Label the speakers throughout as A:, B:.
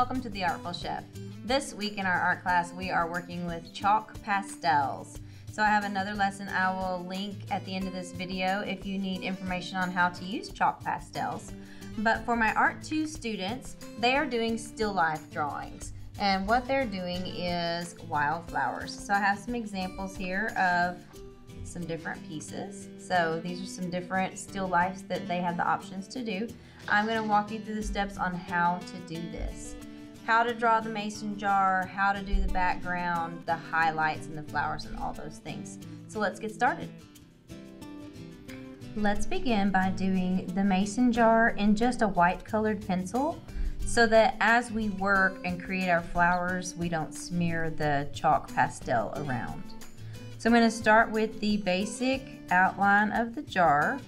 A: welcome to The Artful Chef. This week in our art class we are working with chalk pastels. So I have another lesson I will link at the end of this video if you need information on how to use chalk pastels. But for my Art 2 students, they are doing still life drawings. And what they're doing is wildflowers. So I have some examples here of some different pieces. So these are some different still lifes that they have the options to do. I'm going to walk you through the steps on how to do this. How to draw the mason jar, how to do the background, the highlights and the flowers and all those things. So let's get started. Let's begin by doing the mason jar in just a white colored pencil so that as we work and create our flowers, we don't smear the chalk pastel around. So I'm going to start with the basic outline of the jar.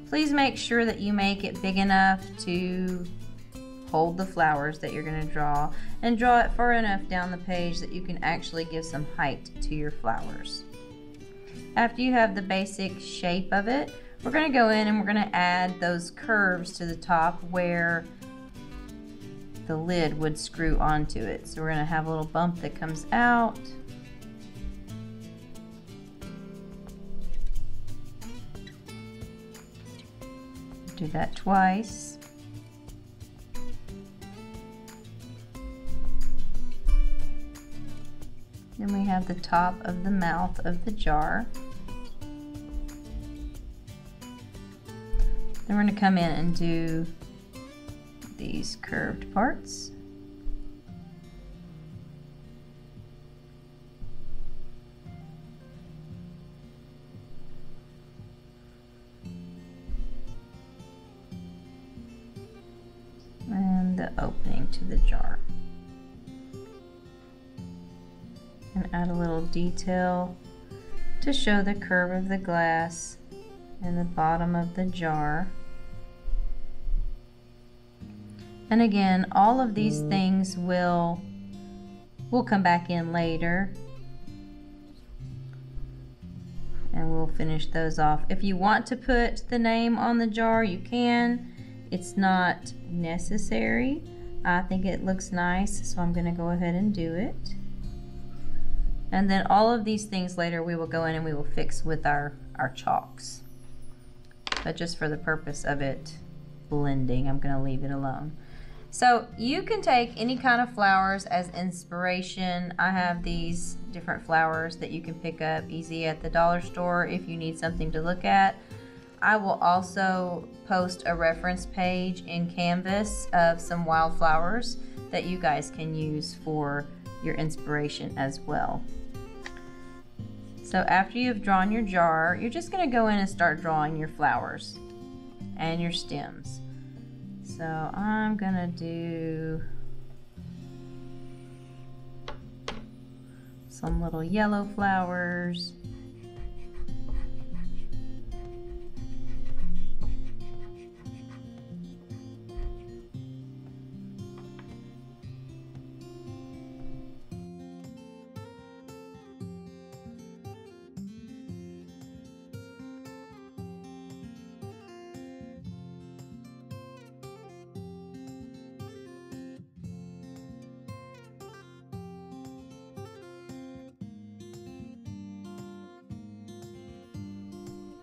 A: Please make sure that you make it big enough to hold the flowers that you're going to draw, and draw it far enough down the page that you can actually give some height to your flowers. After you have the basic shape of it, we're going to go in and we're going to add those curves to the top where the lid would screw onto it. So we're going to have a little bump that comes out. Do that twice. Then we have the top of the mouth of the jar. Then we're going to come in and do these curved parts. And the opening to the jar. And add a little detail to show the curve of the glass and the bottom of the jar. And again, all of these things will come back in later, and we'll finish those off. If you want to put the name on the jar, you can. It's not necessary. I think it looks nice, so I'm going to go ahead and do it. And then all of these things later we will go in and we will fix with our chalks. But just for the purpose of it blending, I'm going to leave it alone. So you can take any kind of flowers as inspiration. I have these different flowers that you can pick up easy at the dollar store if you need something to look at. I will also post a reference page in Canvas of some wildflowers that you guys can use for your inspiration as well. So after you've drawn your jar, you're just going to go in and start drawing your flowers and your stems. So I'm going to do some little yellow flowers.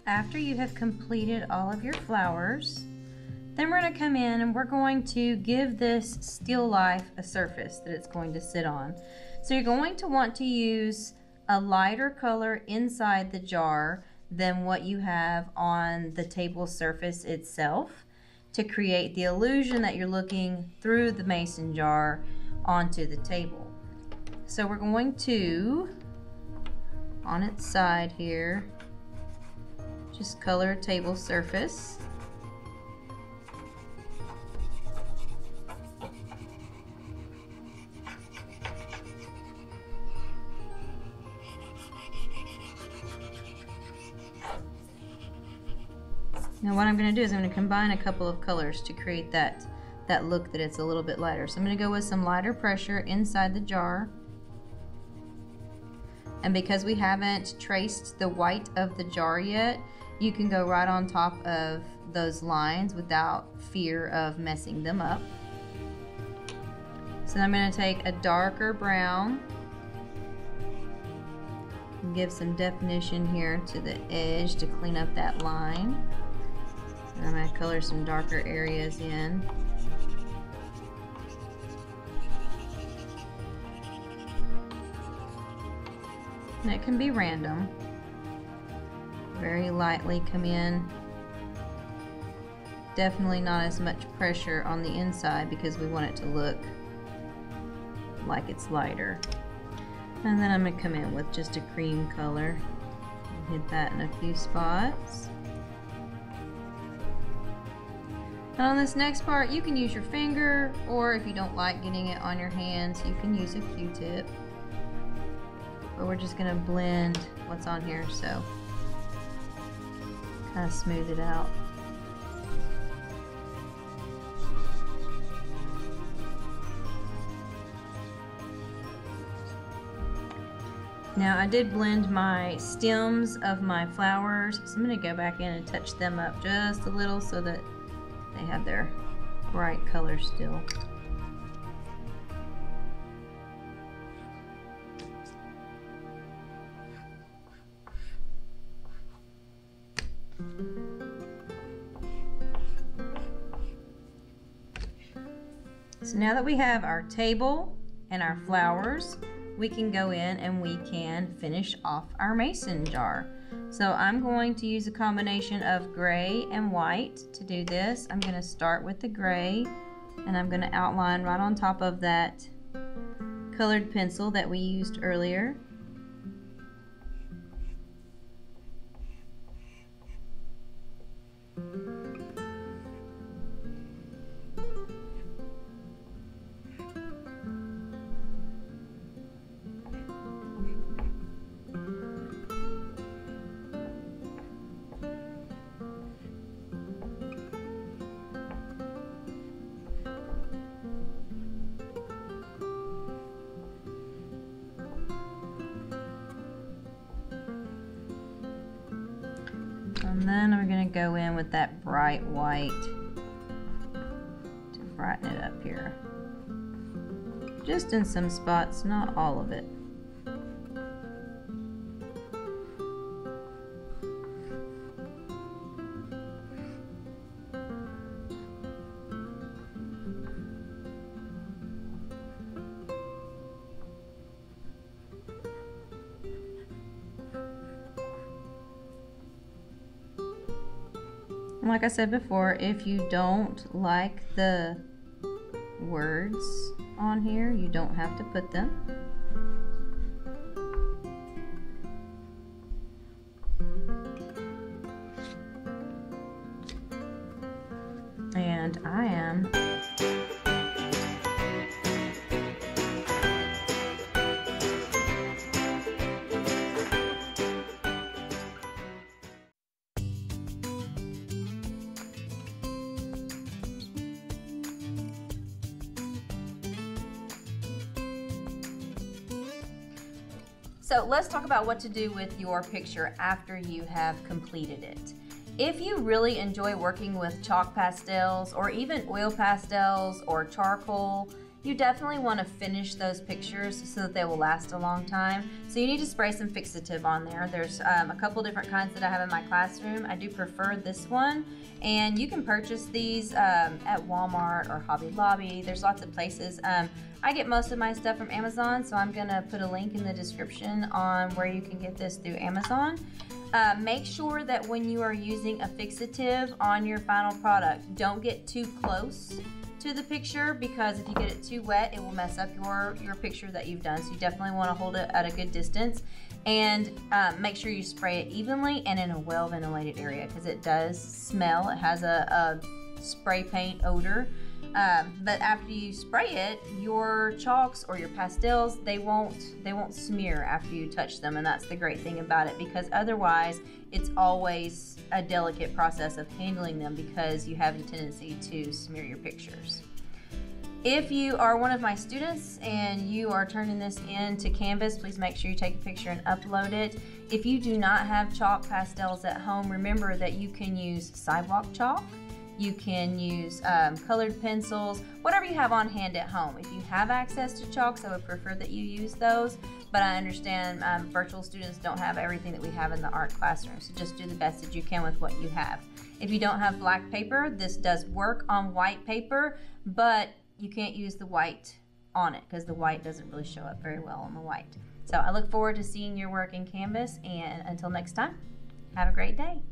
A: After you have completed all of your flowers, then we're going to come in and we're going to give this still life a surface that it's going to sit on. So you're going to want to use a lighter color inside the jar than what you have on the table surface itself to create the illusion that you're looking through the mason jar onto the table. So we're going to, on its side here, just color table surface. Now what I'm going to do is I'm going to combine a couple of colors to create that look that it's a little bit lighter. So I'm going to go with some lighter pressure inside the jar. And because we haven't traced the white of the jar yet, you can go right on top of those lines without fear of messing them up. So I'm going to take a darker brown and give some definition here to the edge to clean up that line. And I'm going to color some darker areas in. And it can be random. Very lightly come in. Definitely not as much pressure on the inside because we want it to look like it's lighter. And then I'm going to come in with just a cream color. Hit that in a few spots. And on this next part, you can use your finger, or if you don't like getting it on your hands, you can use a Q-tip. But we're just going to blend what's on here, so kind of smooth it out. Now I did blend my stems of my flowers, so I'm going to go back in and touch them up just a little so that they have their bright color still. So now that we have our table and our flowers, we can go in and we can finish off our mason jar. So I'm going to use a combination of gray and white to do this. I'm going to start with the gray, and I'm going to outline right on top of that colored pencil that we used earlier. And then we're going to go in with that bright white to brighten it up here. Just in some spots, not all of it. Like I said before, if you don't like the words on here, you don't have to put them. And I am So let's talk about what to do with your picture after you have completed it. If you really enjoy working with chalk pastels or even oil pastels or charcoal, you definitely want to finish those pictures so that they will last a long time. So you need to spray some fixative on there. There's a couple different kinds that I have in my classroom. I do prefer this one, and you can purchase these at Walmart or Hobby Lobby. There's lots of places. I get most of my stuff from Amazon, so I'm gonna put a link in the description on where you can get this through Amazon. Make sure that when you are using a fixative on your final product, don't get too close to the picture, because if you get it too wet, it will mess up your picture that you've done. So you definitely want to hold it at a good distance, and make sure you spray it evenly and in a well ventilated area, because it does smell. It has a spray paint odor. But after you spray it, your chalks or your pastels, they won't smear after you touch them, and that's the great thing about it, because otherwise it's always a delicate process of handling them, because you have a tendency to smear your pictures. If you are one of my students and you are turning this into Canvas, please make sure you take a picture and upload it. If you do not have chalk pastels at home, remember that you can use sidewalk chalk. You can use colored pencils, whatever you have on hand at home. If you have access to chalks, I would prefer that you use those, but I understand virtual students don't have everything that we have in the art classroom, so just do the best that you can with what you have. If you don't have black paper, this does work on white paper, but you can't use the white on it because the white doesn't really show up very well on the white. So I look forward to seeing your work in Canvas, and until next time, have a great day.